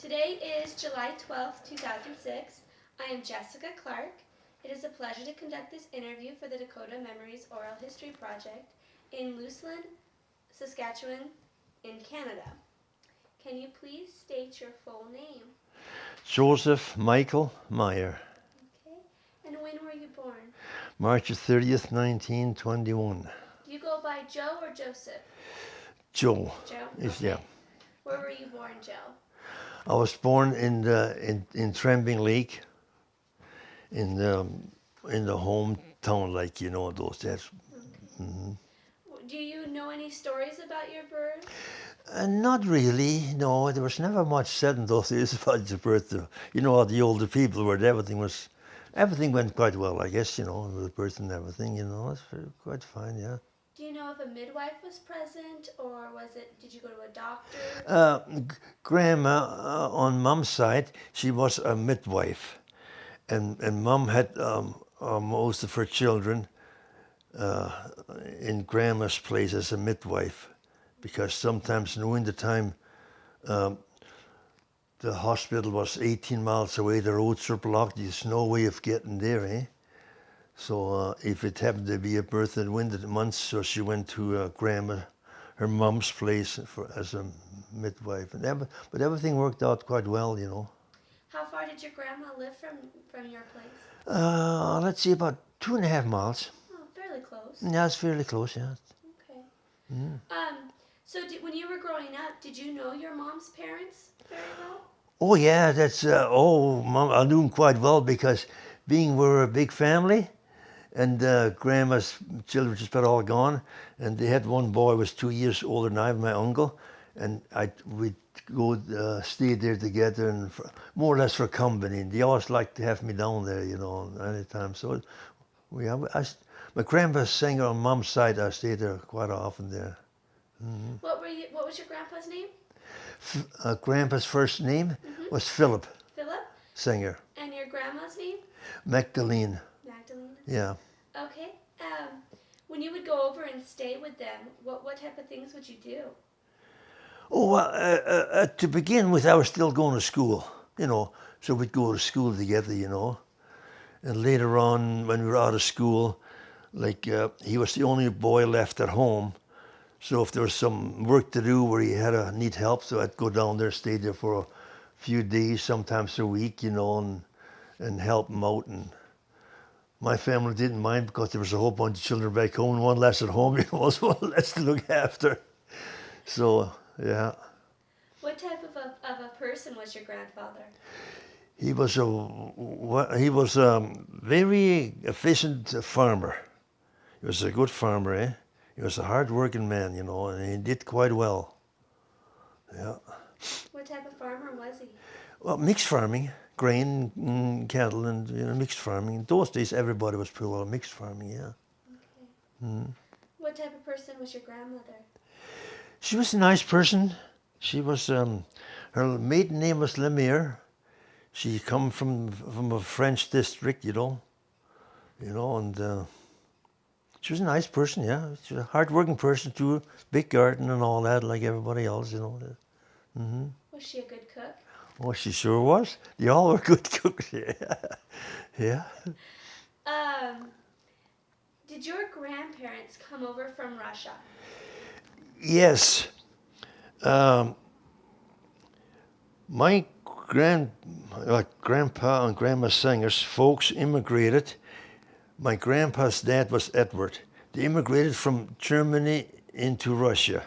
Today is July 12th, 2006. I am Jessica Clark. It is a pleasure to conduct this interview for the Dakota Memories Oral History Project in Luseland, Saskatchewan, in Canada. Can you please state your full name? Joseph Michael Meier, Okay. And when were you born? March 30th, 1921. Do you go by Joe or Joseph? Joe Joe? is Okay. yeah. Where were you born, Joe? I was born in Trembling Lake, in the hometown, like those days. Okay. Do you know any stories about your birth? Not really. No, there was never much said in those days about the birth. You know how the older people were. Everything went quite well, I guess. With the birth and everything. It's quite fine. Yeah. Do you know if a midwife was present or did you go to a doctor? Uh, Grandma on Mom's side, she was a midwife, and Mom had most of her children uh, in Grandma's place as a midwife, because sometimes in the winter time, um, the hospital was 18 miles away. The roads were blocked. There's no way of getting there, eh? So if it happened to be a birth in winter months, so she went to Grandma, her mom's place as a midwife, but everything worked out quite well. How far did your grandma live from your place? Let's see, about 2.5 miles. Oh, fairly close. Yeah, it's fairly close. Yeah. Okay. Mm. When you were growing up, did you know your mom's parents very well? Oh yeah, that's Mom, I knew him quite well because being we're a big family, and Grandma's children just about all gone, and they had one boy who was 2 years older than I, my uncle, and we'd go stay there together and more or less for company. And they always liked to have me down there, anytime. So my grandpa's singer on Mom's side, I stayed there quite often there. Mm-hmm. What was your grandpa's name? Grandpa's first name Mm-hmm. was Philip. Philip. Singer. And your grandma's name? Magdalene. Magdalena. Yeah. Okay. When you would go over and stay with them, what type of things would you do? Oh, to begin with, I was still going to school, so we'd go to school together. And later on, when we were out of school, like he was the only boy left at home. So if there was some work to do where he had to need help, so I'd go down there, stay there for a few days, sometimes a week, and help him out. And my family didn't mind because there was a whole bunch of children back home, and one less at home, so one less to look after. So, yeah. What type of a person was your grandfather? He was a very efficient farmer. He was a good farmer, eh? He was a hard-working man, and he did quite well. Yeah. What type of farmer was he? Well, mixed farming, grain, cattle, and mixed farming. In those days, everybody was pretty well mixed farming, yeah. Okay. Mm. What type of person was your grandmother? She was a nice person. She was her maiden name was Meier. She come from a French district, and she was a nice person, yeah. She was a hard-working person too, big garden and all that, like everybody else, Mm-hmm. Was she a good cook? Oh, she sure was. They all were good cooks, yeah. Yeah. Did your grandparents come over from Russia? Yes. Um, my grandpa and grandma Sanger's folks immigrated. My grandpa's dad was Edward. They immigrated from Germany into Russia.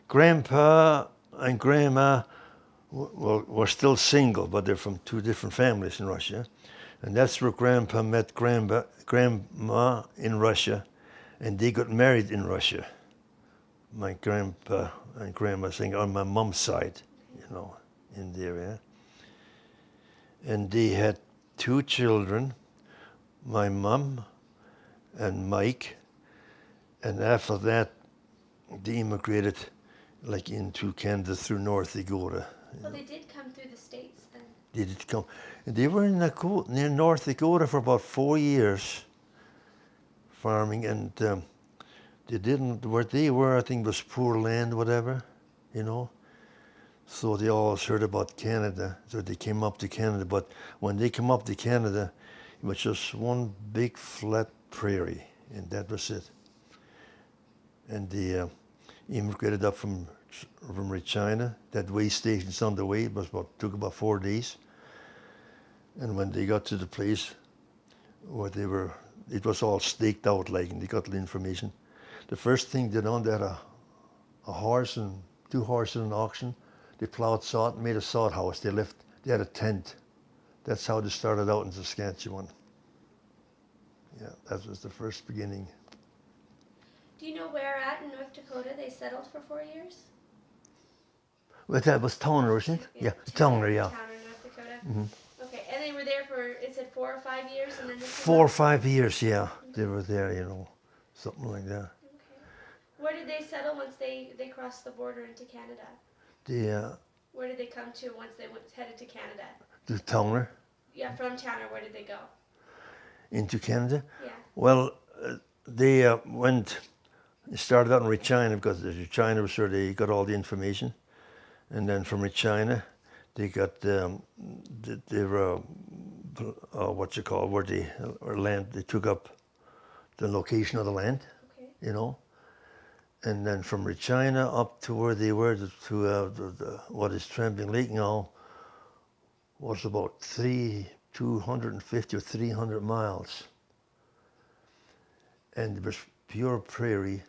Grandpa and grandma were still single, but they're from two different families in Russia. And that's where grandpa met grandma in Russia, and they got married in Russia. My grandpa and grandma Singer on my mom's side, in the area. And they had two children, my mom and Mike. And after that, they immigrated like into Canada through North Dakota. Well, they did come through the States then. They did come. And they were near North Dakota for about 4 years farming, and they didn't, where they were, I think was poor land, whatever, So they always heard about Canada, so they came up to Canada. But when they came up to Canada, it was just one big flat prairie, and that was it. And they immigrated up from China. That way station's on the way. It was took about 4 days. And when they got to the place where they were, it was all staked out, like, and they got the information. The first thing they done, they had a horse and 2 horses in an auction. They plowed sod, made a sod house. They had a tent. That's how they started out in Saskatchewan. Yeah, that was the first beginning. Do you know where at in North Dakota they settled for 4 years? Well, that was Towner, wasn't it? Yeah, Towner, yeah. Towner, North Dakota. Okay, and they were there for, it said 4 or 5 years, and then they came 4 or out? 5 years, yeah. They were there, something like that. Okay. Where did they settle once they crossed the border into Canada? Where did they come to once they headed to Canada? The Towner. Yeah, from Towner, where did they go? Into Canada? Yeah. Well, they started out in Regina because Regina was where they got all the information. And then from Regina, they got, they were, where they land, they took up the location of the land, Okay. And then from Regina up to where they were, to what is Trembling Lake now, was about 250 or 300 miles. And it was pure prairie,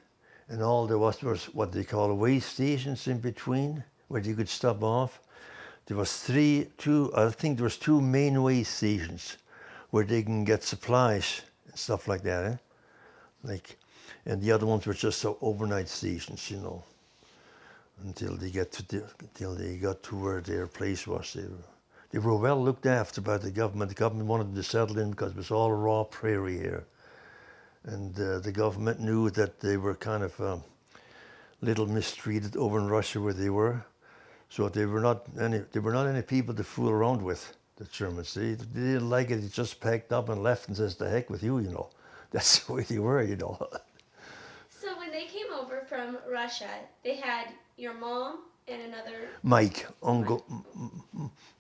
and all there was what they call way stations in between, where you could stop off. There was I think there was 2 main way stations where they can get supplies and stuff like that, and the other ones were just overnight stations, until they got to where their place was. They were well looked after by the government. The government wanted them to settle in because it was all raw prairie here, and the government knew that they were kind of little mistreated over in Russia where they were. So they were not any people to fool around with, the Germans. They didn't like it. They just packed up and left and says, "The heck with you," That's the way they were, So when they came over from Russia, they had your mom and another... Mike, uncle.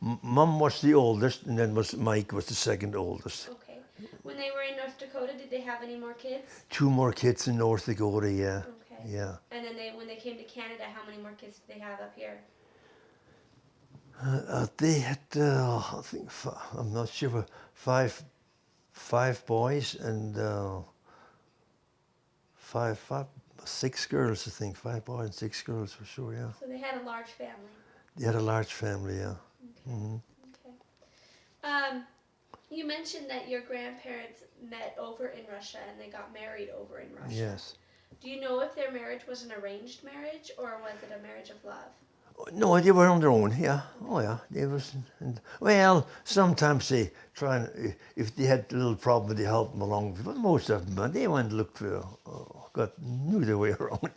Mom was the oldest, and then Mike was the second oldest. Okay. When they were in North Dakota, did they have any more kids? 2 more kids in North Dakota, yeah. Okay. Yeah. And then when they came to Canada, how many more kids did they have up here? They had, I think, I'm not sure, five boys and 6 girls, I think. 5 boys and 6 girls for sure, yeah. So they had a large family. They had a large family, yeah. Okay. Mm-hmm. Okay. You mentioned that your grandparents met over in Russia and they got married over in Russia. Yes. Do you know if their marriage was an arranged marriage or was it a marriage of love? No, they were on their own, yeah. Oh, yeah. They was, well, sometimes they try and, if they had a little problem, they help them along. But most of them, they went and looked for, knew their way around.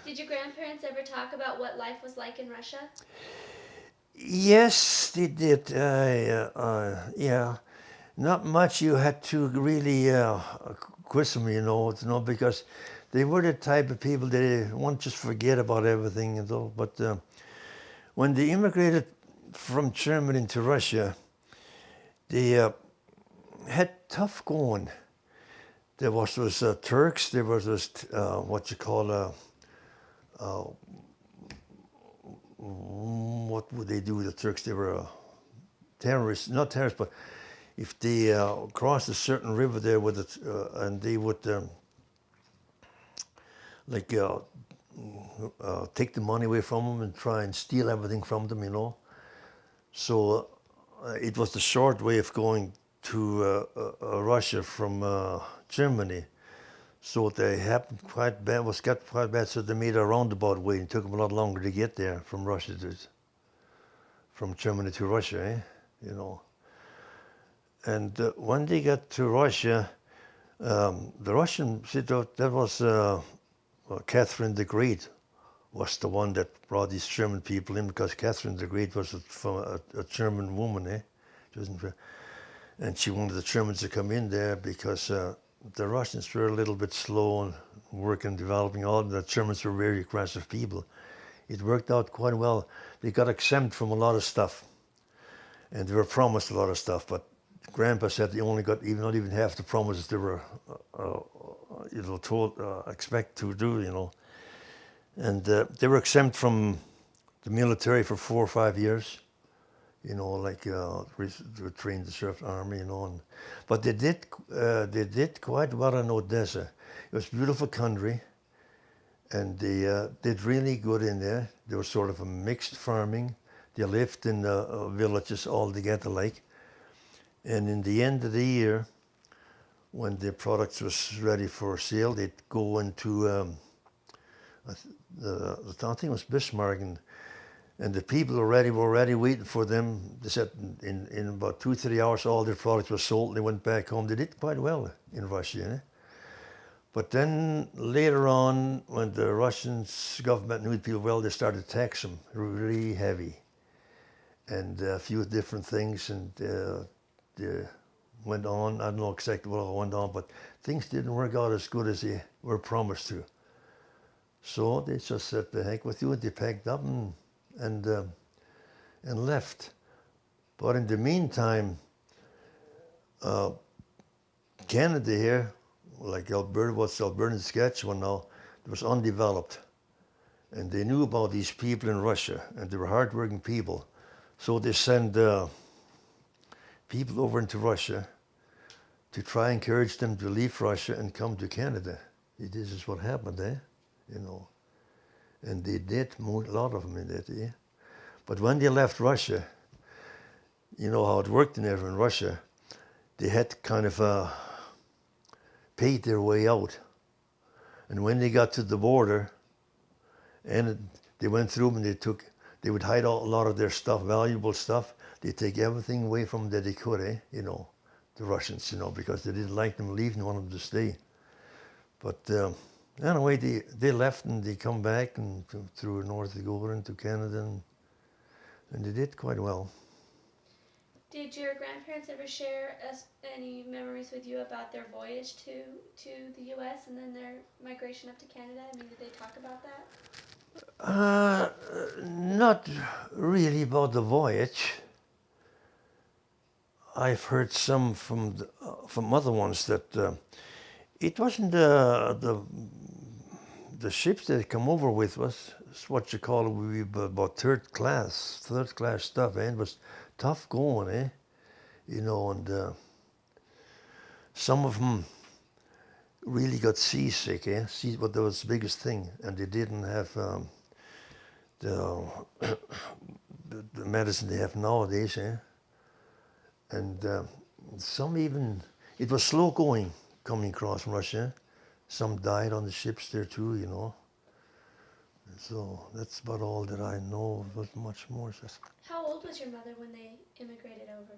Did your grandparents ever talk about what life was like in Russia? Yes, they did. Yeah. Not much. You had to really quiz them, because they were the type of people that they won't just forget about everything and all. But when they immigrated from Germany to Russia, they had tough going. There was those Turks. There was those what you call what would they do? The Turks, they were terrorists, not terrorists, but if they crossed a certain river there with it, and they would take the money away from them and try and steal everything from them, So it was the short way of going to Russia from Germany. So they happened quite bad, got quite bad, so they made a roundabout way. It took them a lot longer to get there from Germany to Russia, And when they got to Russia, the Russian, that was Catherine the Great was the one that brought these German people in, because Catherine the Great was a German woman, and she wanted the Germans to come in there because the Russians were a little bit slow in working, developing all. The Germans were very aggressive people It worked out quite well. They got exempt from a lot of stuff, and they were promised a lot of stuff. But Grandpa said they only got not even half the promises they were, told, expect to do. And they were exempt from the military for 4 or 5 years. Like they were trained to serve the army, but they did quite well in Odessa. It was a beautiful country, and they did really good in there. They were sort of a mixed farming. They lived in villages all together, like. And in the end of the year, when the products was ready for sale, they'd go into I think it was Bismarck, and the people were already waiting for them. They said in about 2-3 hours all their products were sold, and they went back home. They did quite well in Russia. But then later on, when the Russian government knew people well, they started to tax them really heavy, and a few different things, and they went on. I don't know exactly what went on, but things didn't work out as good as they were promised to. So they just said, "The heck with you!" They packed up and left. But in the meantime, Canada here, like Alberta, what's Alberta and Saskatchewan now, it was undeveloped. And they knew about these people in Russia, and they were hardworking people. So they sent people over into Russia to try and encourage them to leave Russia and come to Canada. This is what happened, And they did, a lot of them did, yeah. But when they left Russia, you know how it worked in Russia, they had kind of paid their way out. And when they got to the border, and they went through them, and they would hide out a lot of their stuff, valuable stuff. They'd take everything away from them that they could, the Russians, because they didn't like them leaving, wanted them to stay. But anyway, they left, and they come back and through North Dakota into Canada, and they did quite well. Did your grandparents ever share any memories with you about their voyage to the U.S. and then their migration up to Canada? I mean, did they talk about that? Not really about the voyage. I've heard some from other ones that it wasn't the ships that come over with was what you call about third class stuff, and it was tough going, and some of them really got seasick, but that was the biggest thing, and they didn't have the medicine they have nowadays, and some even, it was slow going coming across from Russia. Some died on the ships there too, And so that's about all that I know. It was much more. How old was your mother when they immigrated over?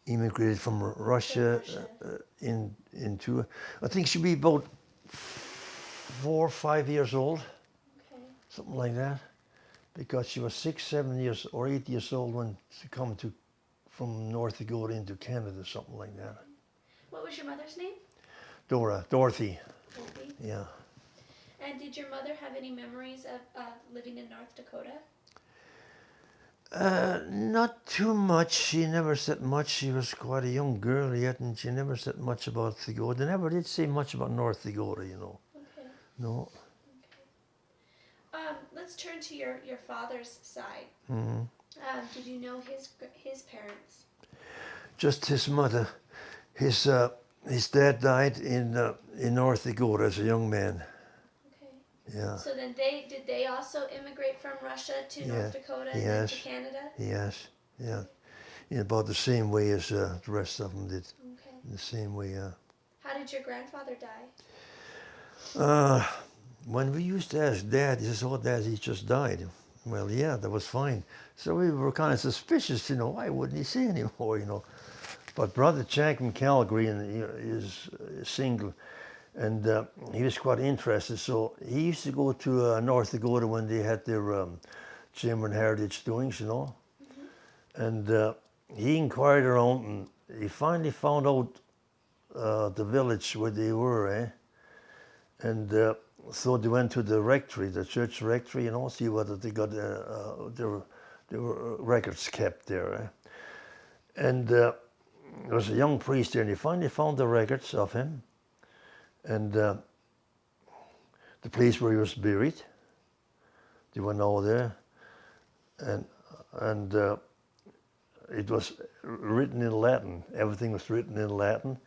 Immigrated from Russia, into, I think she'd be about 4 or 5 years old, something like that, because she was 6, 7 years or 8 years old when she come from North Dakota into Canada, something like that. What was your mother's name? Dorothy. Dorothy? Yeah. And did your mother have any memories of living in North Dakota? Not too much. She never said much. She was quite a young girl yet, and she never said much about Dakota. They never did say much about North Dakota, Okay. No. Okay. Let's turn to your father's side. Mm-hmm. Did you know his parents? Just his mother. His dad died in North Dakota as a young man. Okay. Yeah. So then did they also immigrate from Russia to North Dakota and then to Canada? Yes. Yeah. In about the same way as the rest of them did. Okay. In the same way, yeah. How did your grandfather die? When we used to ask Dad, he says, "Oh, Dad, he just died." Well, yeah, that was fine. So we were kind of suspicious, why wouldn't he say anymore, But Brother Jack from Calgary is single, and he was quite interested. So he used to go to North Dakota when they had their Chamber and Heritage doings, Mm-hmm. And he inquired around, and he finally found out the village where they were, And so they went to the rectory, the church rectory, see whether they got there were records kept there. And there was a young priest there, and he finally found the records of him, and the place where he was buried. They went over there, and it was written in Latin. Everything was written in Latin,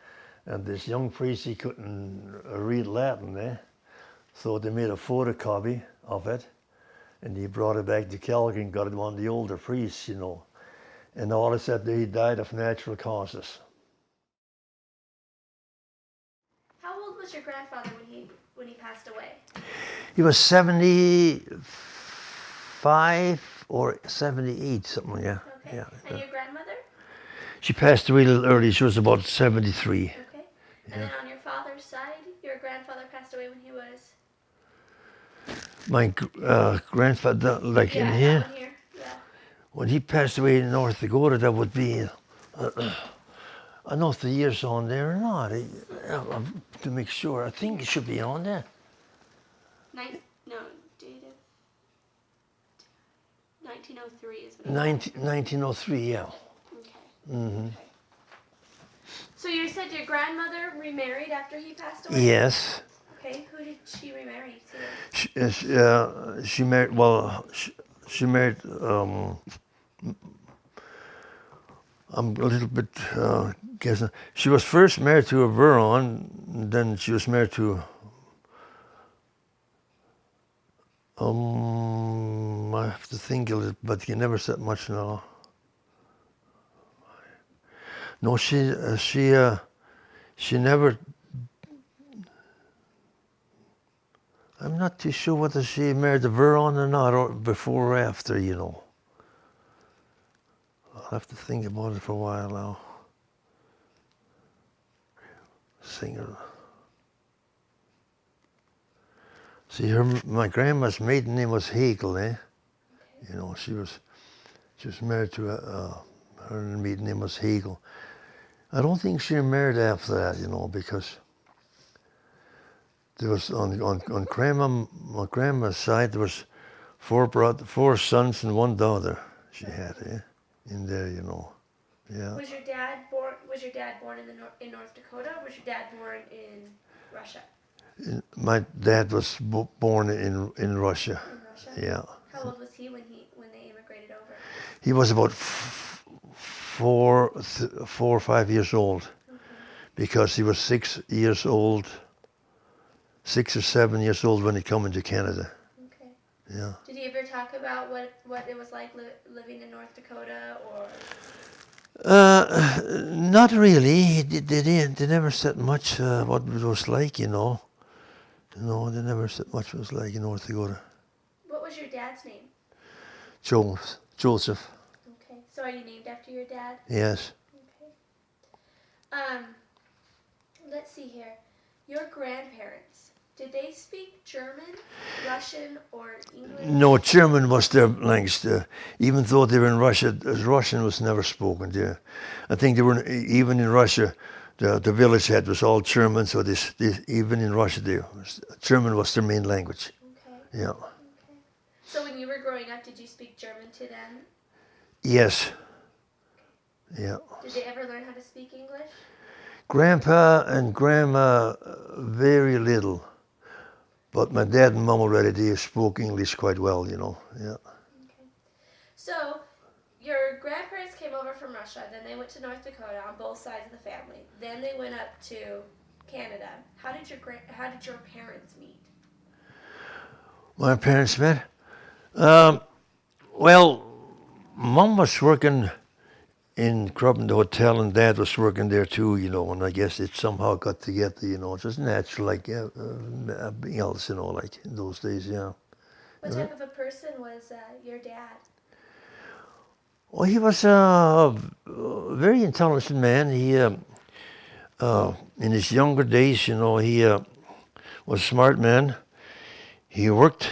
and this young priest, he couldn't read Latin, so they made a photocopy of it, and he brought it back to Calgary and got it one of the older priests, and all it said that he died of natural causes. How old was your grandfather when he passed away? He was 75 or 78, something like that. Okay. Yeah. And your grandmother? She passed away a little early. She was about 73. Okay. And then on your father's side, your grandfather passed away when he was? My grandfather, like in here? Down here. Yeah. When he passed away in North Dakota, that would be, I don't know if the year's on there or not. To make sure, I think it should be on there. Date of 1903 is when 1903, yeah. Okay. Mm-hmm. Okay. So you said your grandmother remarried after he passed away? Yes. Okay. Who did she remarry to? She married, well, she married, I'm a little bit guessing. She was first married to a Huron, then she was married to, I have to think a little, but you never said much now. No, she never, I'm not too sure whether she married a Huron or not, or before or after, I'll have to think about it for a while now. Singer. See, my grandma's maiden name was Hegel, Okay. She was married to her maiden name was Hegel. I don't think she married after that, because there was on my grandma's side there was four sons and one daughter she had, in there, yeah. Was your dad born in North Dakota, or was your dad born in Russia? My dad was born in Russia. In Russia? Yeah. How old was he when they immigrated over? He was about 4 or 5 years old, because he was 6 or 7 years old when he came into Canada. Okay. Yeah. Did he ever talk about what it was like living in North Dakota, or? Not really. They never said much what it was like, No, they never said much what it was like in North Dakota. What was your dad's name? Joseph. Okay. So are you named after your dad? Yes. Okay. Let's see here. Your grandparents, did they speak German, Russian, or English? No, German was their language. Even though they were in Russia, Russian was never spoken there. I think they were even in Russia. The village head was all German, so even in Russia, German was their main language. Okay. Yeah. Okay. So when you were growing up, did you speak German to them? Yes. Yeah. Did they ever learn how to speak English? Grandpa and Grandma, very little. But my dad and Mom already, they spoke English quite well, Yeah. Okay. So your grandparents came over from Russia, then they went to North Dakota on both sides of the family. Then they went up to Canada. How did your parents meet? My parents met? Well, Mom was working in the hotel, and Dad was working there too, and I guess it somehow got together, just natural, like everything else, like in those days, yeah. What type of a person was your dad? Well, he was a very intelligent man. He, in his younger days, he was a smart man. He worked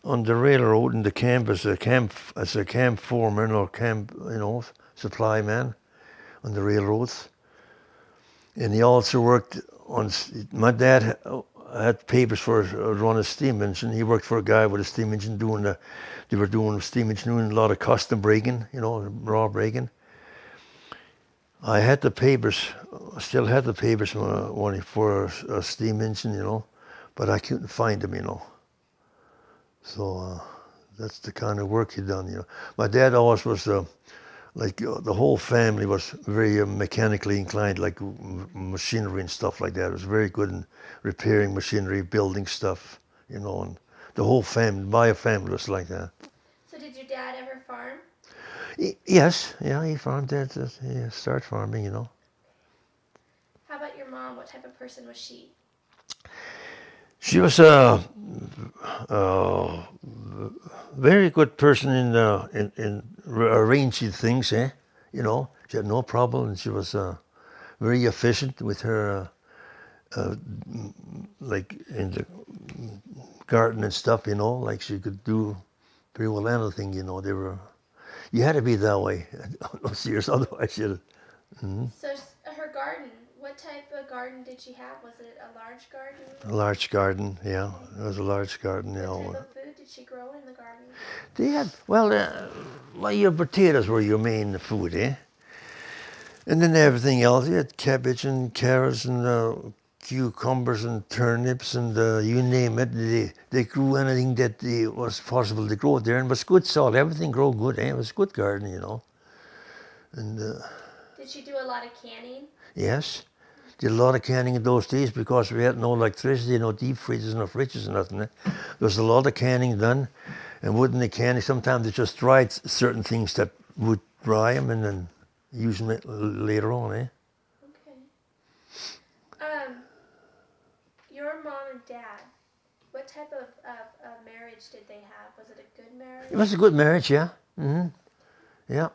on the railroad in the camp as a camp foreman or camp, supply man on the railroads. And he also worked on, my dad had papers for run a steam engine. He worked for a guy with a steam engine they were doing steam engine, doing a lot of custom braking, raw braking. I had the papers, still had the papers for a steam engine, but I couldn't find them. So that's the kind of work he done. My dad always was the whole family was very mechanically inclined, like machinery and stuff like that. It was very good in repairing machinery, building stuff, and the whole family, my family was like that. So did your dad ever farm? Yes, yeah, he farmed. He started farming. How about your mom? What type of person was she? She was a very good person in arranging things. She had no problem, and she was very efficient with her, like in the garden and stuff. Like she could do pretty well anything. You had to be that way. No, serious, otherwise you'd. So her garden, what type of garden did she have? Was it a large garden? A large garden, yeah. It was a large garden, What type of food did she grow in the garden? They had, well, your potatoes were your main food, eh? And then everything else, you had cabbage and carrots and cucumbers and turnips and you name it. They grew anything that was possible to grow there, and it was good soil. Everything grew good, eh? It was a good garden, And did she do a lot of canning? yes, did a lot of canning in those days because we had no electricity, no deep freezers, no fridges, nothing. There was a lot of canning done, and wouldn't the canning, sometimes they just dried certain things that would dry them and then use them later on, eh? Okay. Your mom and dad, what type of marriage did they have? Was it a good marriage? It was a good marriage, yeah. Mm-hmm. Yeah.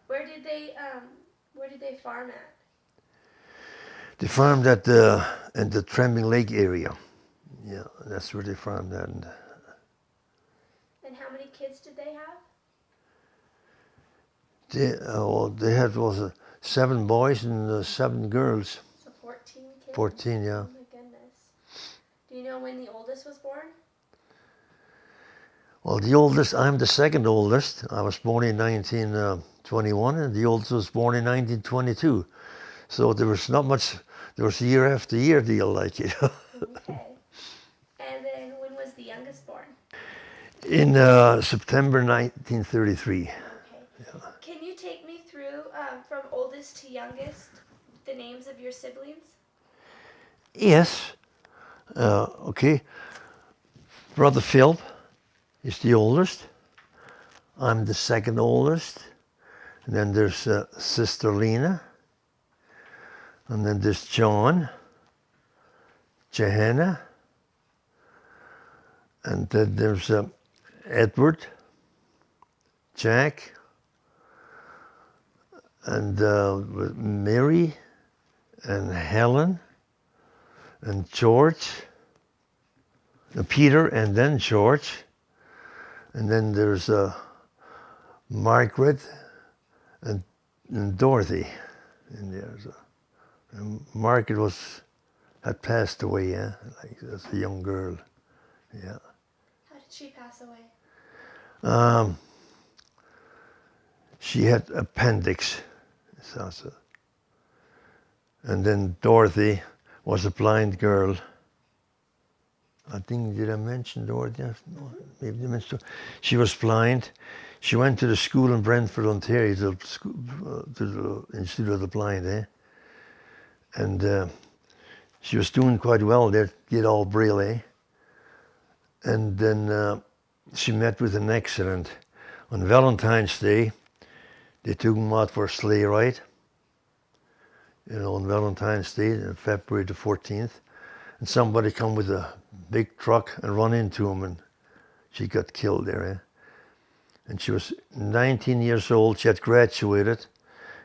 Where did they farm at? They farmed in the Trembling Lake area. Yeah, that's where they farmed at. And how many kids did they have? They had 7 boys and 7 girls. So 14 kids? 14, yeah. Oh my goodness. Do you know when the oldest was born? Well, I'm the second oldest. I was born in 1921, and the oldest was born in 1922. So there was not much, there was year after year deal like it. Okay. And then when was the youngest born? In September 1933. Okay. Yeah. Can you take me through from oldest to youngest the names of your siblings? Yes. Okay. Brother Phil is the oldest. I'm the second oldest. And then there's Sister Lena. And then there's John, Johanna. And then there's Edward, Jack, and Mary, and Helen, and George, and Peter, and then George. And then there's Margaret and Dorothy. And Margaret had passed away, yeah, like as a young girl, yeah. How did she pass away? She had appendix, and then Dorothy was a blind girl. I think, did I mention Dorothy? No, maybe I mentioned. She was blind. She went to the school in Brentford, Ontario, to the Institute of the Blind, eh? And she was doing quite well there, did all Braille, eh? And then she met with an accident. On Valentine's Day, they took him out for a sleigh ride. On Valentine's Day, February the 14th. And somebody come with a big truck and run into him, and she got killed there, eh? And she was 19 years old. She had graduated,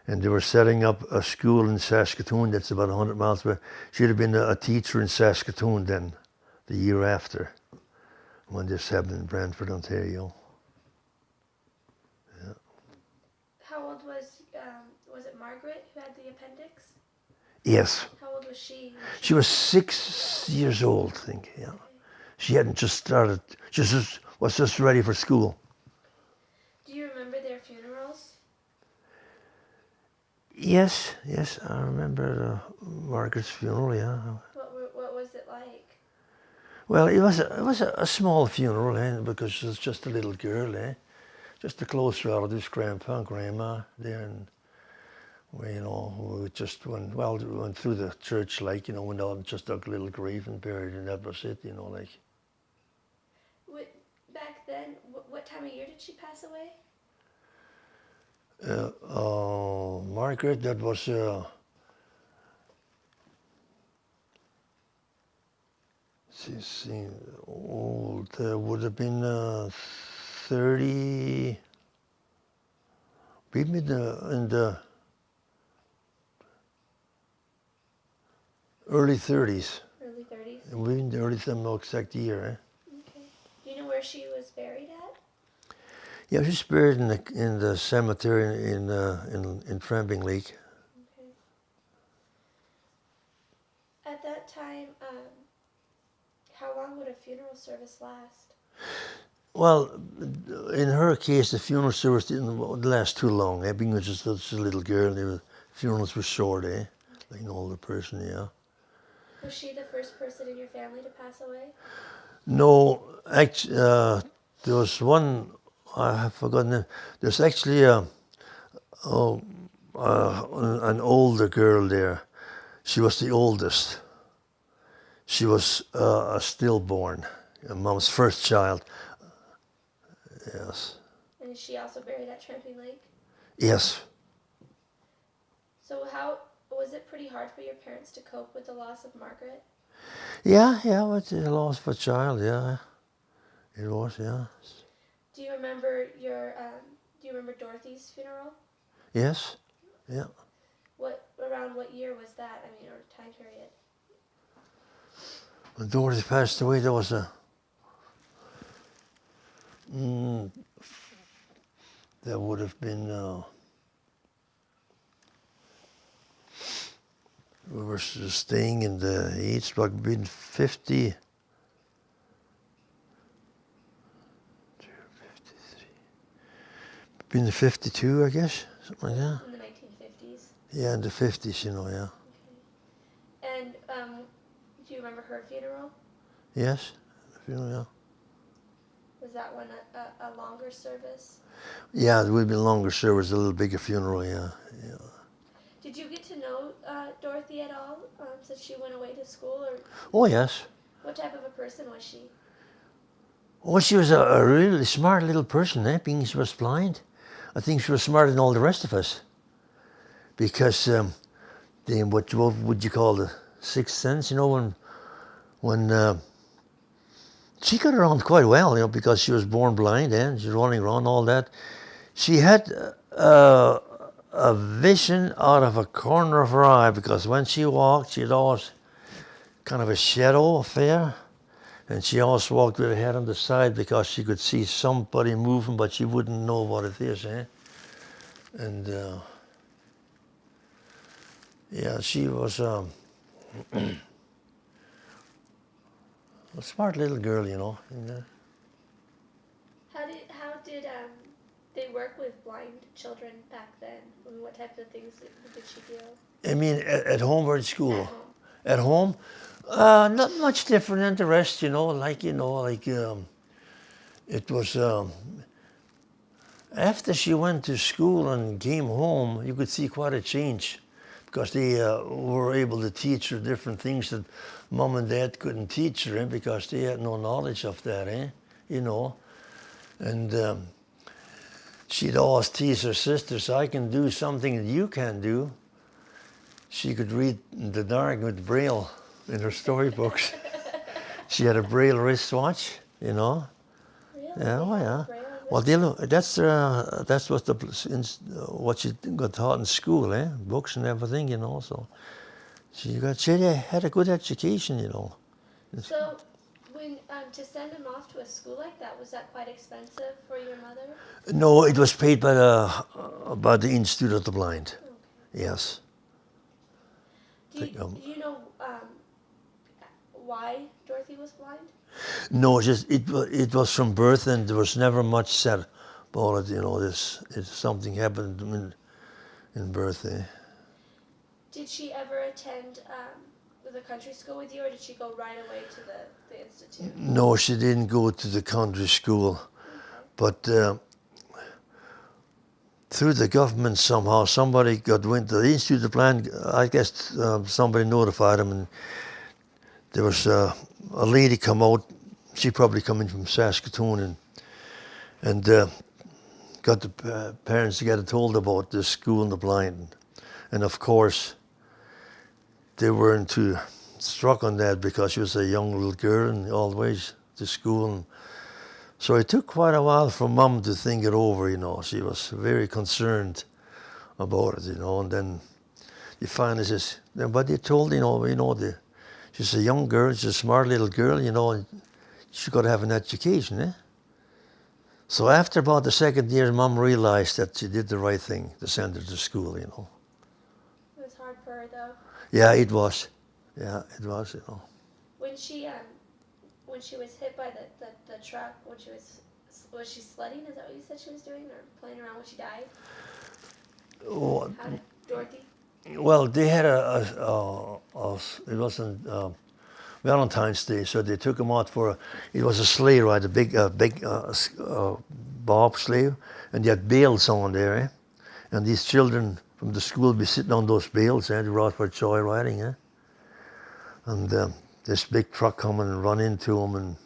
and they were setting up a school in Saskatoon that's about 100 miles away. She'd have been a teacher in Saskatoon then, the year after, when this happened in Brantford, Ontario. Yeah. How old was it Margaret who had the appendix? Yes. How old was she? She was 6 years old, I think, yeah. She hadn't just started, was just ready for school. Do you remember their funerals? Yes, I remember Margaret's funeral, yeah. What was it like? Well, it was a small funeral, because she was just a little girl, just the close relatives, grandpa and grandma there, and we just went through the church, went on just a little grave and buried, and that was it, like. Back then, what time of year did she pass away? Margaret, that was she's old. Would have been 30, maybe in the early 30s. Early 30s? Maybe in the early, no exact year. Okay. Do you know where she was buried at? Yeah, she's buried in the cemetery in Tramping Lake. Okay. At that time, how long would a funeral service last? Well, in her case, the funeral service didn't last too long, being just a little girl. Funerals were short, like an older person, yeah. Was she the first person in your family to pass away? No, actually, there was one, I have forgotten it. There's actually an older girl there. She was the oldest. She was a stillborn, mom's first child. Yes. And is she also buried at Tramping Lake? Yes. So how was it pretty hard for your parents to cope with the loss of Margaret? Yeah, with the loss of a child, yeah. It was, yeah. Do you remember Dorothy's funeral? Yes, yeah. Around what year was that? I mean, or time period? When Dorothy passed away, there was that would have been, we were staying in the East Block, been 50, 53, been 52, I guess, something like that. In the 1950s? Yeah, in the 50s, yeah. Okay. And do you remember her funeral? Yes, yeah. Was that one a longer service? Yeah, it would be longer service, a little bigger funeral, yeah. Did you get to know Dorothy at all since she went away to school? Or Oh, yes. what type of a person was she? Oh, she was a really smart little person, being she was blind. I think she was smarter than all the rest of us. Because what would you call the sixth sense, when she got around quite well, because she was born blind, and she was running around, all that. She had a vision out of a corner of her eye, because when she walked, she had always kind of a shadow affair, and she always walked with her head on the side because she could see somebody moving, but she wouldn't know what it is, And yeah, she was a smart little girl, And, How did they work with blind children back then? I mean, what type of things did she do? I mean, at home or at school? At home. At home, not much different than the rest, it was, after she went to school and came home, you could see quite a change, because they were able to teach her different things that mom and dad couldn't teach her, because they had no knowledge of that, And she'd always tease her sisters, I can do something that you can't do. She could read in the dark with Braille in her storybooks. She had a Braille wristwatch, Really? Yeah, oh yeah. Braille Well, that's what she got taught in school, books and everything, So she had a good education, So, when to send them off to a school like that, was that quite expensive for your mother? No, it was paid by the Institute of the Blind. Okay. Yes. Do you know why Dorothy was blind? No, just it was from birth, and there was never much said about it. Something happened in birth. Did she ever attend the country school with you, or did she go right away to the institute? No, she didn't go to the country school, Okay. but through the government somehow somebody got wind of the institute plan. I guess somebody notified them, and there was a lady come out. She probably coming from Saskatoon, and got the parents to get told about this school in the blind, and of course they weren't too struck on that because she was a young little girl and always to school. And so it took quite a while for Mum to think it over. She was very concerned about it. And then you finally says, but they told she's a young girl, she's a smart little girl, and she got to have an education, eh? So after about the second year, Mum realized that she did the right thing to send her to school. It was hard for her though. Yeah, it was. When she was hit by the truck, was she sledding? Is that what you said she was doing, or playing around when she died? Oh, How did Dorothy? well, they had it wasn't Valentine's Day, so they took him out it was a sleigh ride, a big bob sleigh, and they had bales on there, eh? And these children from the school would be sitting on those bales, eh? They were out for joy riding, eh? And this big truck coming and run into them,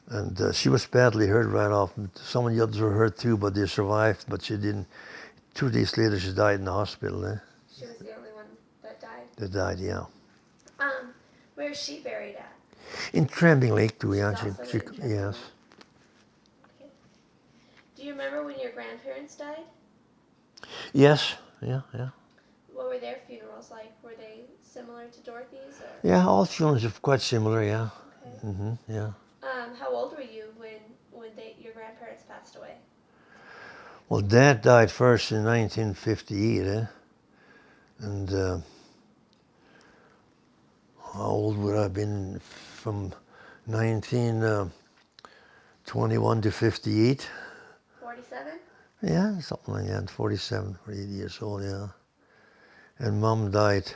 and she was badly hurt right off. Some of the others were hurt too, but they survived, but she didn't. 2 days later, she died in the hospital, eh? She was the only one that died. That died, yeah. Where is she buried at? In Trembling Lake, too, yeah. Also in Trembling Yes. Okay. Do you remember when your grandparents died? Yes, yeah. What were their funerals like? Were they similar to Dorothy's? Or? Yeah, all funerals are quite similar, yeah. Okay. Yeah. How old were you when your grandparents passed away? Well, Dad died first in 1958, eh? And how old would I have been from 1921 to 58? 47? Yeah, something like that, 47 or 80 years old, yeah. And Mum died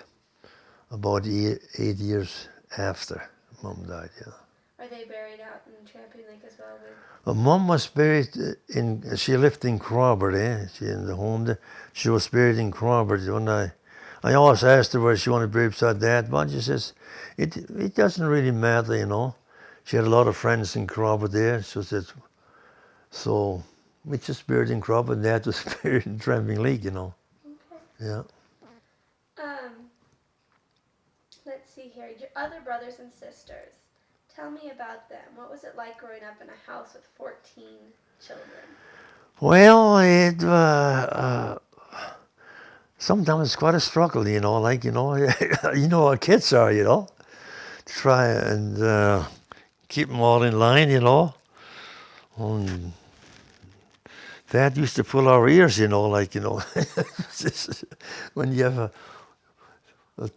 about 8 years after Mum died, yeah. Are they buried out in Tramping Lake as well? Mum was buried she lived in Crawford, eh? She in the home there. She was buried in Crawford. When I always asked her where she wanted to be buried beside Dad, but she says, it doesn't really matter, She had a lot of friends in Crawford there. So we just buried in Crawford, and Dad was buried in Tramping Lake, Okay. Yeah. Let's see here. Your other brothers and sisters. Tell me about them. What was it like growing up in a house with 14 children? Well, sometimes it's quite a struggle, you know how kids are, Try and keep them all in line, And Dad used to pull our ears, when you have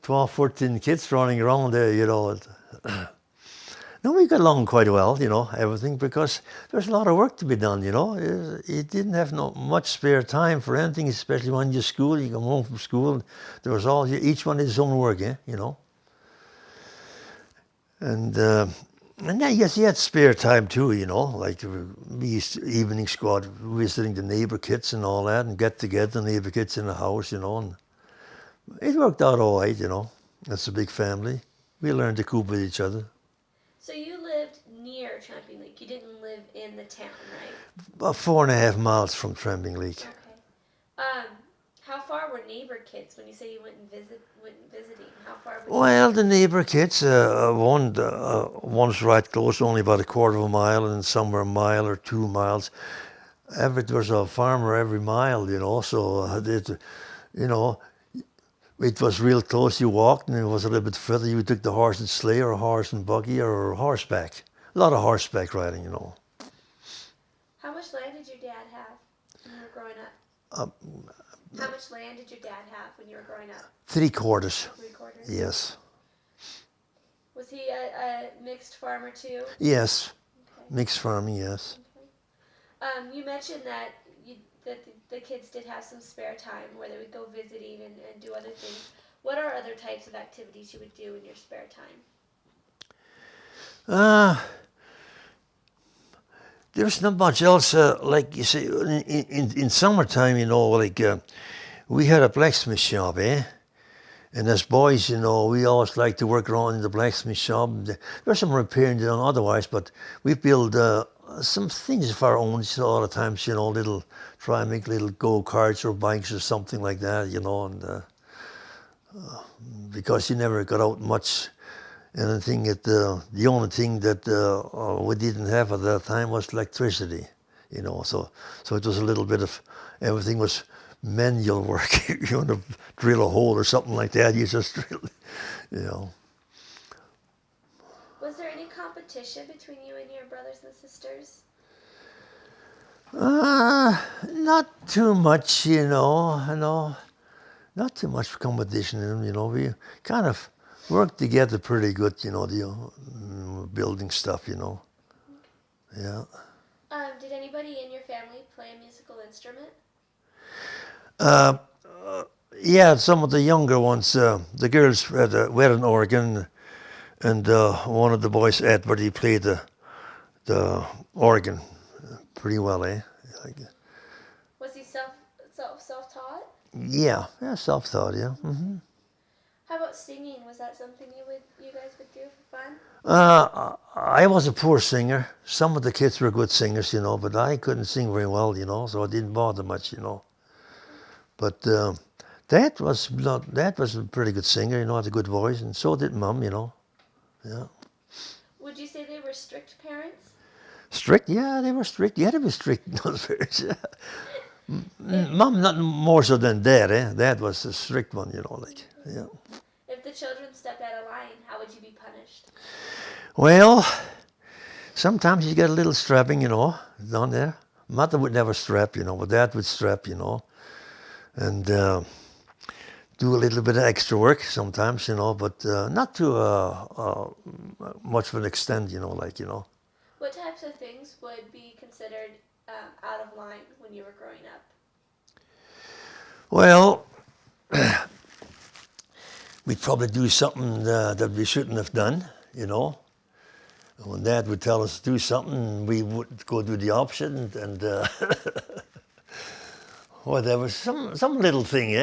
12, 14 kids running around there, No, we got along quite well, everything, because there's a lot of work to be done, You didn't have much spare time for anything, especially when you're school. You come home from school, there was each one his own work, And then, yes, you had spare time too, like we used to evenings go out visiting the neighbor kids and all that, and get together, neighbor kids in the house, and it worked out all right, That's a big family. We learned to cope with each other. So you lived near Tramping Lake. You didn't live in the town, right? About 4.5 miles from Tramping Lake. Okay. How far were neighbor kids when you say you went visiting? How far were Well, the neighbor kids, one's right close, only about a quarter of a mile, and some were a mile or 2 miles. There was a farmer every mile, so it was real close. You walked, and it was a little bit further. You took the horse and sleigh, or a horse and buggy, or horseback. A lot of horseback riding, How much land did your dad have when you were growing up? How much land did your dad have when you were growing up? 3/4. 3/4? Yes. Was he a mixed farmer too? Yes. Okay. Mixed farming, yes. Okay. You mentioned that the kids did have some spare time where they would go visiting and do other things. What are other types of activities you would do in your spare time? There's not much else, like you say, in summertime, we had a blacksmith shop, eh? And as boys, we always liked to work around in the blacksmith shop. There's some repairing done otherwise, but we build some things of our own all the time, try and make little go-karts or bikes or something like that, and because you never got out much. And I think the only thing that we didn't have at that time was electricity, so it was a little bit of, everything was manual work. You want to drill a hole or something like that, you just drill it. Was there any competition between you and your brothers and sisters? Not too much, not too much competition in them, we kind of worked together pretty good, the building stuff, yeah. Did anybody in your family play a musical instrument? Yeah, some of the younger ones, the girls had an organ, and one of the boys, Edward, he played the organ pretty well, eh? Was he self-taught? Yeah, self-taught, yeah. Mm-hmm. How about singing? Was that something you guys would do for fun? I was a poor singer. Some of the kids were good singers, but I couldn't sing very well, so it didn't bother much, But Dad was a pretty good singer, had a good voice, and so did Mum, yeah. Would you say they were strict parents? Strict? Yeah, they were strict. You had to be strict in those days. Mum, not more so than Dad, eh? Dad was a strict one, yeah. If the children stepped out of line, how would you be punished? Well, sometimes you get a little strapping, down there. Mother would never strap, but Dad would strap, and do a little bit of extra work sometimes, but not to much of an extent, What types of things would be considered out of line when you were growing up? Well, we'd probably do something that we shouldn't have done, When Dad would tell us to do something, we would go do the opposite, and whatever, some little thing,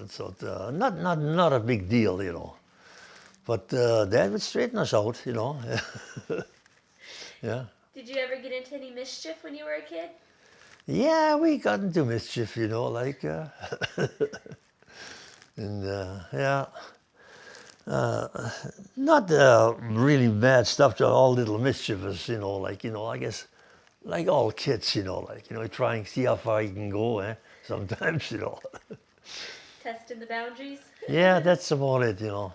so not a big deal, But Dad would straighten us out, Yeah. Did you ever get into any mischief when you were a kid? Yeah, we got into mischief, and yeah. Not really bad stuff, just all little mischievous, I guess, like all kids, try and see how far you can go, sometimes, Testing the boundaries? Yeah, that's about it, Okay.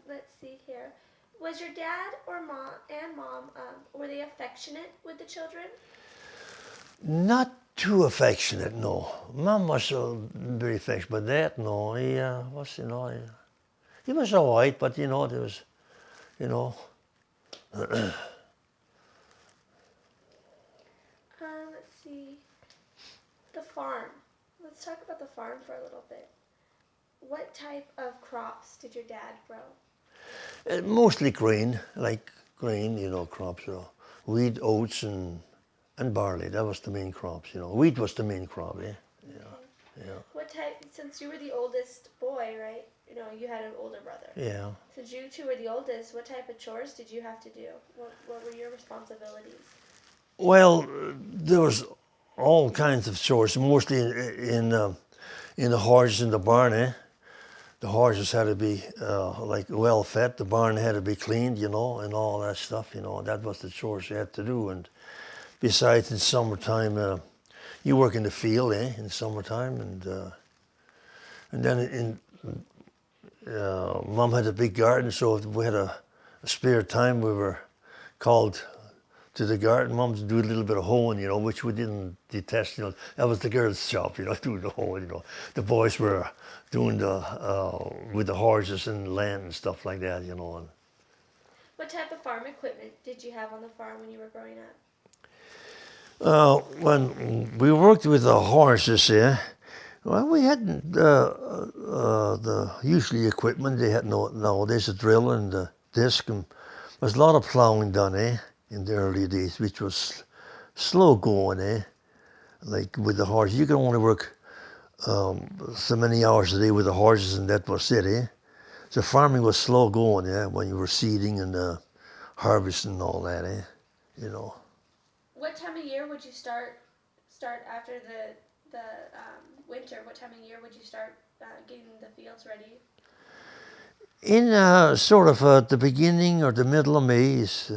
Let's see here. Was your dad or mom, were they affectionate with the children? Not too affectionate, no. Mom was very affectionate, but Dad, no, he was, he was all right, but, there was, Let's see. The farm. Let's talk about the farm for a little bit. What type of crops did your dad grow? Mostly grain, crops, wheat, oats, and barley. That was the main crops, Wheat was the main crop, eh? Yeah. What type, since you were the oldest boy, right? You had an older brother. Yeah. Since you two were the oldest, what type of chores did you have to do? What were your responsibilities? Well, there was all kinds of chores, mostly in the horses in the barn, eh? The horses had to be well fed. The barn had to be cleaned, and all that stuff, That was the chores you had to do. And besides, in summertime, you work in the field, eh? In summertime, and then Mom had a big garden, so if we had a spare time, we were called to the garden mums to do a little bit of hoeing, you know, which we didn't detest, you know. That was the girls' shop, you know, doing the hoeing, you know. The boys were doing with the horses and land and stuff like that, you know. And What type of farm equipment did you have on the farm when you were growing up? when we worked with the horses, yeah, well, we hadn't the usually equipment. They had nowadays a drill and a disc, and there was a lot of plowing done, in the early days, which was slow going, like with the horse. You could only work so many hours a day with the horses, and that was it, So farming was slow going, when you were seeding and harvesting and all that, you know. What time of year would you start after the winter? What time of year would you start getting the fields ready? In sort of the beginning or the middle of May is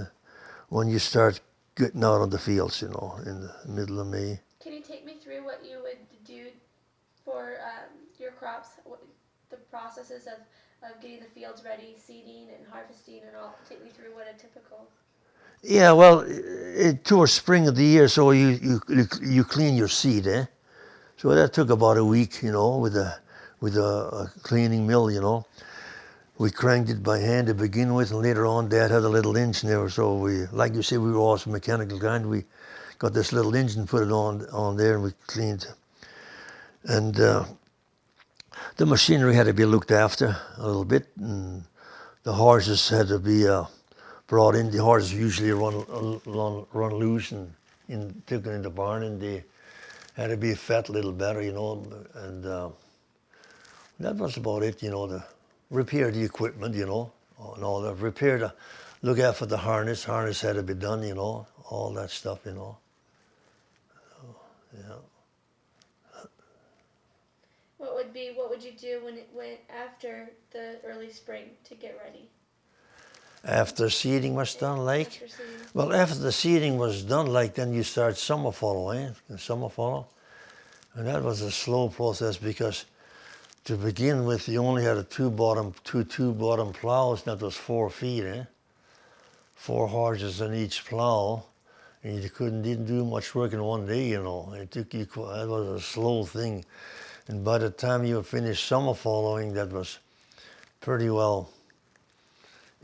when you start getting out on the fields, you know, in the middle of May. Can you take me through what you would do for your crops, the processes of getting the fields ready, seeding and harvesting and all? Take me through what a typical... Yeah, well, towards spring of the year, so you clean your seed, So that took about a week, you know, with a cleaning mill, you know. We cranked it by hand to begin with, and later on Dad had a little engine there, so we, like you say, we were also mechanical kind. We got this little engine, put it on there, and we cleaned. And the machinery had to be looked after a little bit, and the horses had to be brought in. The horses usually run loose and taken in the barn, and they had to be fed a little better, you know. And that was about it, you know. Repair the equipment, you know, and all that. Look after the harness. Harness had to be done, you know, all that stuff, you know. So, yeah. What would you do when it went after the early spring to get ready? After seeding was done, like? Well, after the seeding was done, like, then you start summer fallow, Summer fallow. And that was a slow process because to begin with, you only had two bottom plows, and that was 4 feet, 4 horses on each plow, and you didn't do much work in one day, you know. That was a slow thing, and by the time you finished summer following, that was pretty well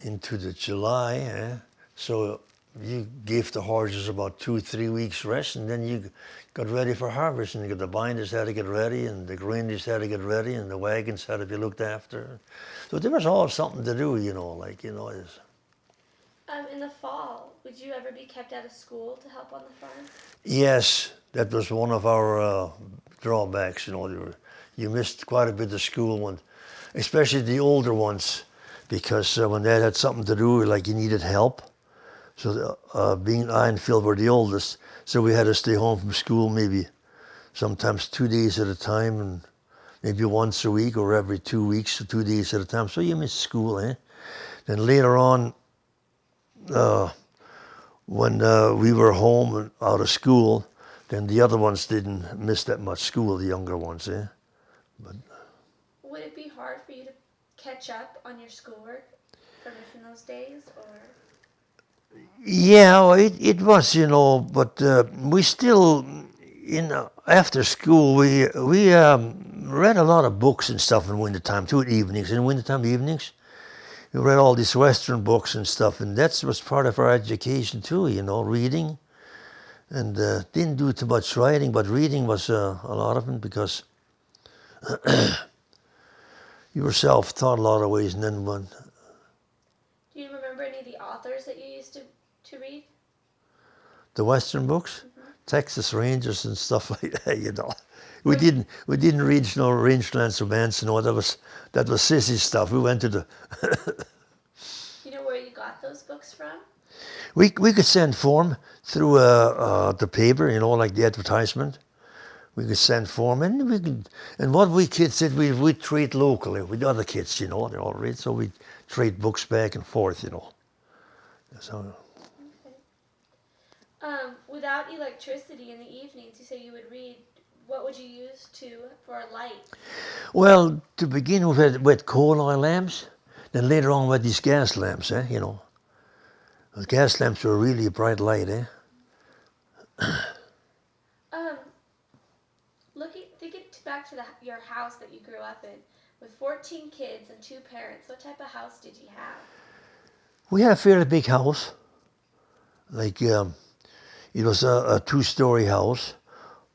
into the July, So you gave the horses about 2-3 weeks rest, and then you got ready for harvest. And the binders had to get ready, and the grinders had to get ready, and the wagons had to be looked after. So there was all something to do, you know, like, you know. In the fall, would you ever be kept out of school to help on the farm? Yes, that was one of our drawbacks, you know. You missed quite a bit of school, especially the older ones, because when they had something to do, like you needed help. So being I and Phil were the oldest, so we had to stay home from school maybe sometimes 2 days at a time, and maybe once a week or every 2 weeks or 2 days at a time. So you missed school, Then later on, when we were home and out of school, then the other ones didn't miss that much school, the younger ones, But would it be hard for you to catch up on your schoolwork for missing those days, or? Yeah, well, it was, you know, but we still, after school, we read a lot of books and stuff in wintertime too, evenings. In wintertime evenings, we read all these Western books and stuff, and that was part of our education too, you know, reading. And didn't do too much writing, but reading was a lot of it because you were self-taught a lot of ways, and then one. Do you remember any of the authors that you used to read? The Western books, Texas Rangers and stuff like that, you know. We didn't read Rangelands Romance, you know. That was sissy stuff. We went to the. You know where you got those books from? We could send for 'em through the paper, you know, like the advertisement. We could send for 'em, and what we kids did, we trade locally with other kids, you know. They all read, so we trade books back and forth, you know. So. Without electricity in the evenings, you say you would read. What would you use for a light? Well, to begin with, we had coal oil lamps. Then later on, we had these gas lamps, you know. The gas lamps were really a bright light, eh? Um, thinking back to your house that you grew up in, with 14 kids and 2 parents, what type of house did you have? We had a fairly big house. Like, it was a 2-story house,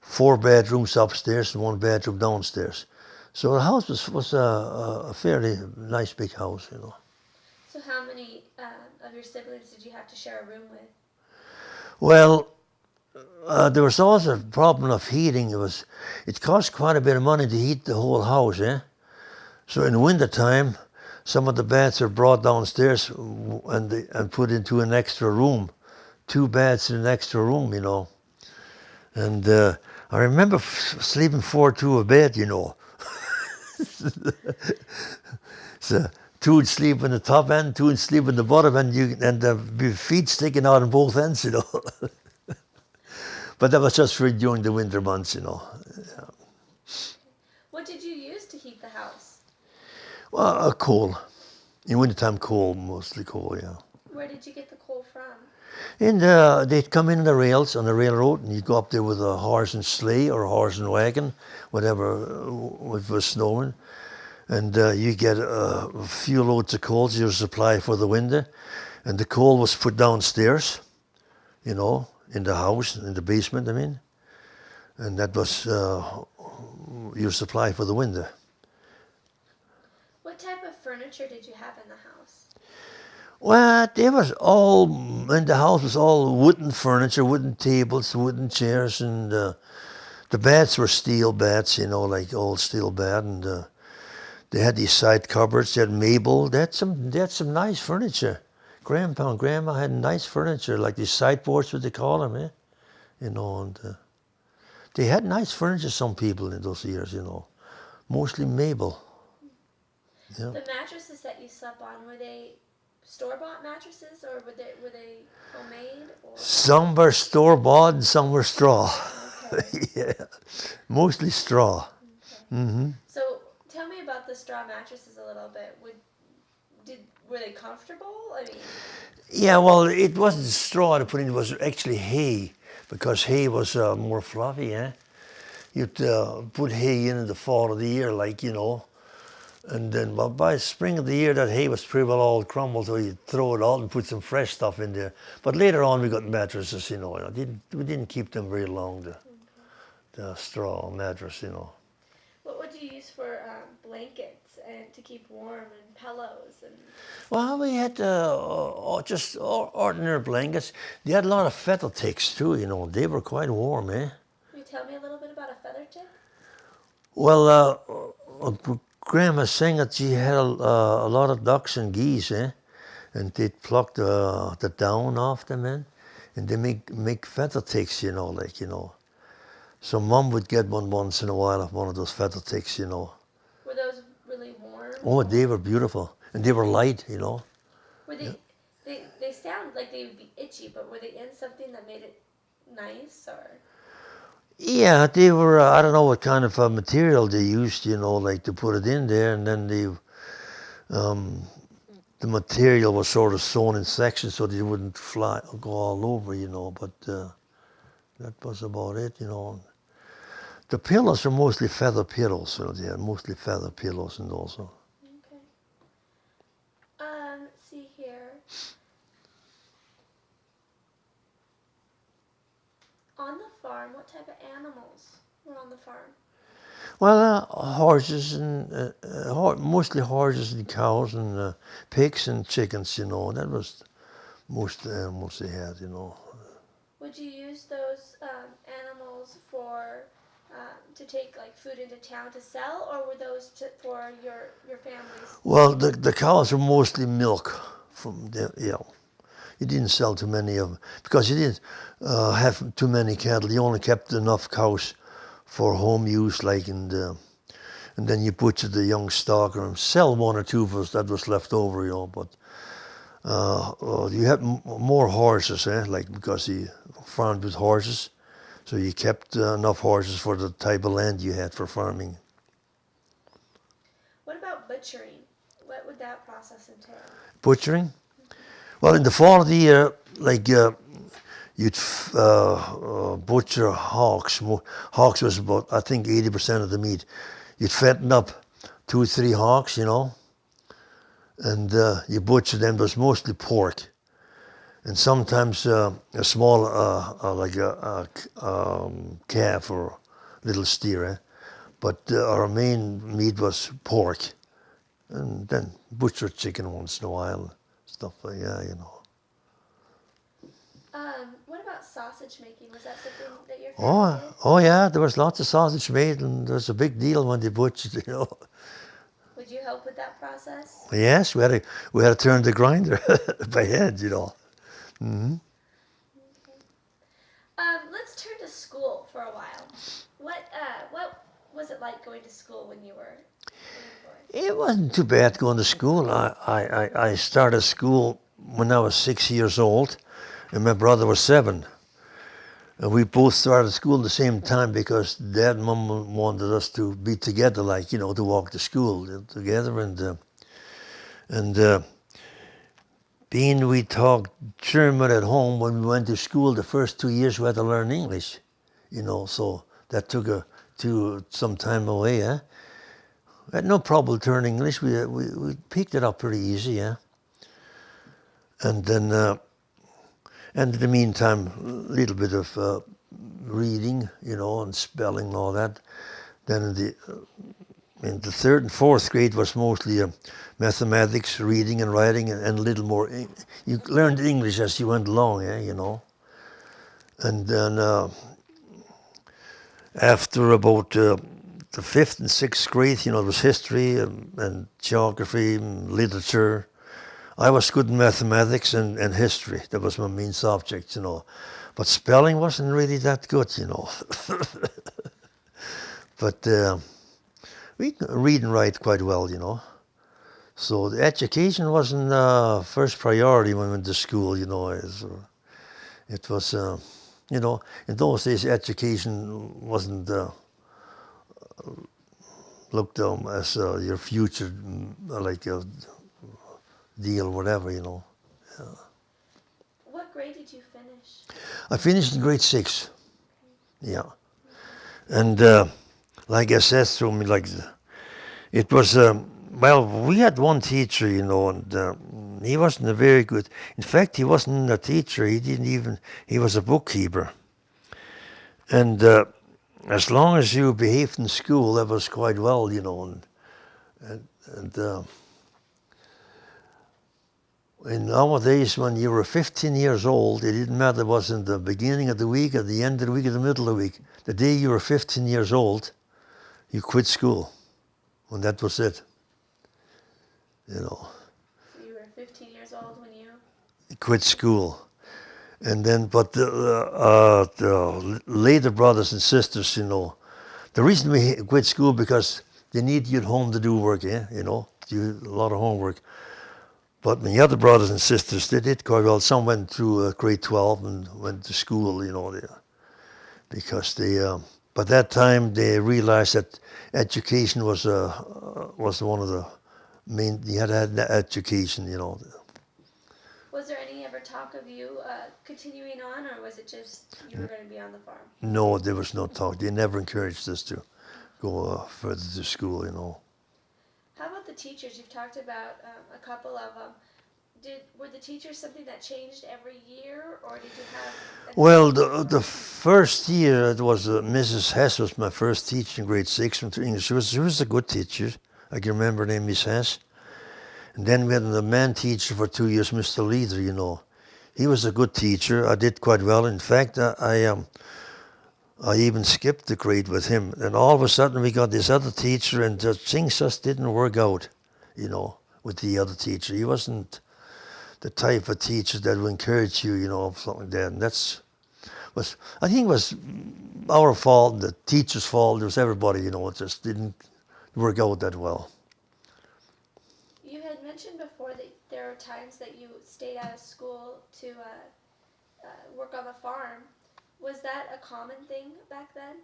4 bedrooms upstairs and 1 bedroom downstairs. So the house was a fairly nice big house, you know. So how many of your siblings did you have to share a room with? Well, there was also a problem of heating. It cost quite a bit of money to heat the whole house, eh? So in the winter time, some of the beds are brought downstairs and put into an extra room. 2 beds in an extra room, you know. And I remember sleeping 4-2 a bed, you know. So 2 would sleep in the top end, 2 would sleep in the bottom end, and the feet sticking out on both ends, you know. But that was just for during the winter months, you know. What did you use to heat the house? Well, coal. In wintertime, coal, mostly coal, yeah. Where did you get the coal from? And they'd come in the rails on the railroad, and you'd go up there with a horse and sleigh or a horse and wagon, whatever, if it was snowing. And you get a few loads of coal, your supply for the winter. And the coal was put downstairs, you know, in the house, in the basement, I mean. And that was your supply for the winter. What type of furniture did you have in the house? Well, there was all, in the house was all wooden furniture, wooden tables, wooden chairs, and the beds were steel beds, you know, like old steel bed, and they had these side cupboards, they had Mabel, they had some nice furniture. Grandpa and Grandma had nice furniture, like these sideboards, what they call them, eh? You know, and they had nice furniture, some people in those years, you know. Mostly Mabel. Yeah. The mattresses that you slept on, were they store-bought mattresses, or were they homemade? Or? Some were store-bought and some were straw. Okay. Yeah, mostly straw. Okay. Mm-hmm. So tell me about the straw mattresses a little bit. Were they comfortable? I mean, Yeah, well, it wasn't straw to put in, it was actually hay, because hay was more fluffy, eh? You'd put hay in the fall of the year, like, you know, and then by spring of the year, that hay was pretty well all crumbled, so you'd throw it out and put some fresh stuff in there. But later on, we got mattresses, you know. We didn't keep them very long, the straw mattress, you know. what would you use for blankets and to keep warm and pillows and? Well, we had just ordinary blankets. They had a lot of feather ticks too, you know. They were quite warm, eh? Can you tell me a little bit about a feather tick? Well, Grandma saying that she had a lot of ducks and geese, eh? And they'd pluck the down off them, eh? And they make feather ticks, you know, like, you know. So Mom would get one once in a while of one of those feather ticks, you know. Were those really warm? Oh, they were beautiful. And they were light, you know. Were they? Yeah. They sound like they would be itchy, but were they in something that made it nice, or? Yeah, they were, I don't know what kind of material they used, you know, like to put it in there, and then the material was sort of sewn in sections so they wouldn't go all over, you know, but that was about it, you know. The pillows were mostly feather pillows, you know, they had mostly feather pillows and also. Okay. Let's see here. On the farm, what type of animals were on the farm? Well, horses and mostly horses and cows and pigs and chickens, you know. That was most animals they had, you know. Would you use those animals for to take like food into town to sell, or were those for your families? Well, the cows were mostly milk from the, yeah. You didn't sell too many of them because you didn't have too many cattle. You only kept enough cows for home use, like and then you butcher the young stock and sell 1 or 2 of us that was left over, you know. But you had more horses, eh? Like because you farmed with horses, so you kept enough horses for the type of land you had for farming. What about butchering? What would that process entail? Butchering? Well, in the fall of the year, like you'd butcher hogs. Hogs was about, I think, 80% of the meat. You'd fatten up 2 or 3 hogs, and you butcher them. It was mostly pork, and sometimes a small, like a calf or little steer. But our main meat was pork, and then butcher chicken once in a while, stuff like that. What about sausage making? Was that something that your family did? Oh yeah, there was lots of sausage made, and there was a big deal when they butchered. Would you help with that process? Yes, we had to turn the grinder by hand. Hmm. Let's turn to school for a while. What was it like going to school when you were born? It wasn't too bad going to school. I started school when I was 6 years old, and my brother was 7. And we both started school at the same time because Dad and Mum wanted us to be together, like, to walk to school together. And being we talked German at home, when we went to school, the first 2 years we had to learn English, so that took some time away. We had no problem learning English. We picked it up pretty easy, And then, and in the meantime, a little bit of reading, and spelling and all that. Then in the 3rd and 4th grade was mostly mathematics, reading and writing, and a little more. You learned English as you went along, And then after about the 5th and 6th grade, it was history and geography and literature. I was good in mathematics and history. That was my main subject, But spelling wasn't really that good, But we can read and write quite well, So the education wasn't first priority when we went to school, It was, in those days education wasn't looked as your future, like a deal, whatever, What grade did you finish? I finished in grade 6. Yeah. And like I said to me, it was, we had one teacher, and he wasn't a very good, in fact, he wasn't a teacher, he was a bookkeeper. And as long as you behaved in school, that was quite well, and nowadays, when you were 15 years old, it didn't matter if it was in the beginning of the week, at the end of the week, or the middle of the week. The day you were 15 years old, you quit school. And that was it. So you were 15 years old when you quit school. And then, but the later brothers and sisters, the reason we quit school because they need you at home to do work, do a lot of homework. But my other brothers and sisters, they did quite well. Some went through grade 12 and went to school, because by that time they realized that education was one of the main. You had to have education, Was there any ever talk of you continuing on, or was it just you were going to be on the farm? No, there was no talk. They never encouraged us to go further to school, How about the teachers? You've talked about a couple of them. Were the teachers something that changed every year, or did you have? Well, the first year it was Mrs. Hess was my first teacher in grade 6 from English. She was a good teacher. I can remember her name, Miss Hess. And then we had a man teacher for 2 years, Mr. Leader. He was a good teacher. I did quite well. In fact, I even skipped the grade with him. And all of a sudden we got this other teacher, and things just didn't work out, with the other teacher. He wasn't the type of teacher that would encourage you, something like that. And I think it was our fault, the teacher's fault. It was everybody, it just didn't work out that well. You had mentioned before that there were times that you stayed out of school to work on the farm. Was that a common thing back then?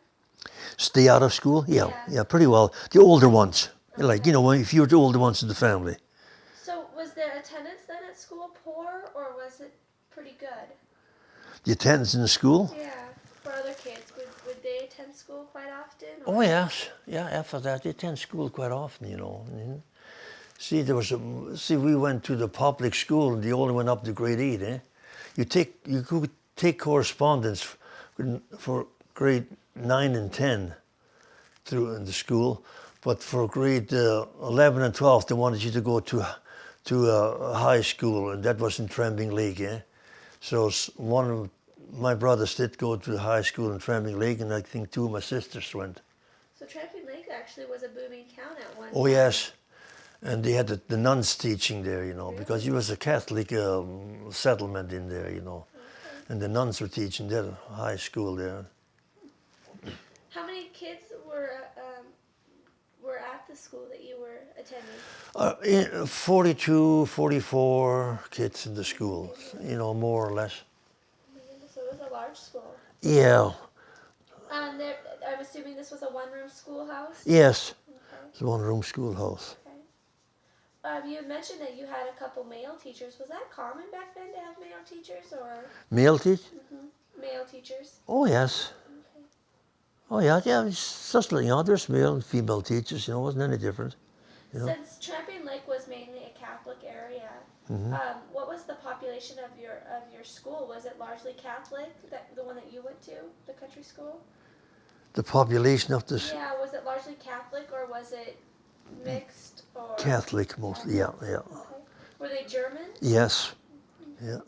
Stay out of school? Yeah, pretty well. The older ones, Okay. if you were the older ones in the family. So Was their attendance then at school poor, or was it pretty good? The attendance in the school? Yeah, for other kids, would they attend school quite often? Oh yes, yeah. After that, they attend school quite often, you know. See, we went to the public school, and they only went up to grade 8. You could take correspondence for grade 9 and 10 through in the school, but for grade 11 and 12, they wanted you to go to a high school, and that was in Trembling Lake. So one of my brothers did go to the high school in Trembling Lake, and I think 2 of my sisters went. So Trembling Lake actually was a booming town at one Oh time. yes, and they had the nuns teaching there, Really? because it was a Catholic settlement in there, Okay. and the nuns were teaching there, high school there. How many kids were at the school that you were attending? 42, 44 kids in the school, more or less. So it was a large school. Yeah, I'm assuming this was a one-room schoolhouse? yes, Okay. it's a one-room schoolhouse. Okay. You had mentioned that you had a couple male teachers. Was that common back then to have male teachers, or? Male teach? Male teachers. Oh yes. Okay. Oh yeah, it's just there's male and female teachers, wasn't any different. Since Trembling Lake was mainly a Catholic area, what was the population of your school? Was it largely Catholic, the one that you went to, the country school? The population of this Yeah, was it largely Catholic, or was it mixed, or? Catholic mostly, yeah. Okay. Were they German? Yes, yeah.